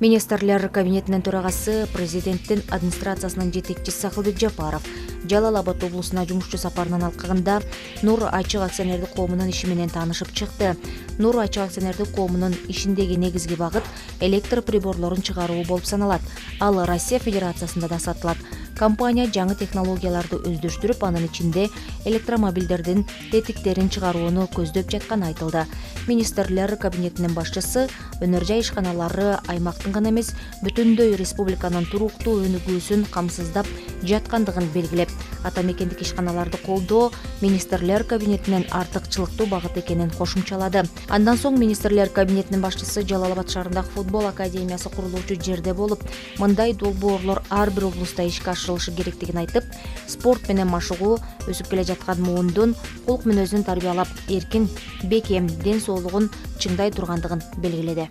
Министрлер кабинетинин төрагасы, президенттин администрациясынын жетекчиси Сакылбек Жапаров Жалал Абад облусуна жумушчу сапарынан алкагында Нур Ачык акционердик коомунун иши менен таанышып чыкты. Нур Ачык акционердик коомунун ишиндеги негизги багыт электр приборлорун чыгаруу болуп саналат. Ал Россия Федерациясында да сатылат. Компания жаңы технологияларды өздөштүрүп, анын ичинде электромобилдердин тетиктерин чыгарууну көздөп жатканы айтылды. Министрлер кабинетинин башчысы өнөр жай ишканалары аймактын гана эмес, бүтүндөй республиканын туруктуу өнүгүүсүн камсыздап жаткандыгын белгилеп, ата мекендик ишканаларды колдоо министрлер кабинетинин артыкчылыктуу багыт экенин кошумчалады. Андан соң министрлер кабинетинин башчысы Жалал Абад шаарындагы футбол академиясы курулуучу жерде болуп, мындай долбоорлор ар бир облуста ишке ашырылышы керектигин айтып, спорт менен машыгуу өсүп келе жаткан муундун кулк мүнөзүн тарбиялап, эркин, бекем, ден соолугун чыңдай тургандыгын белгиледи.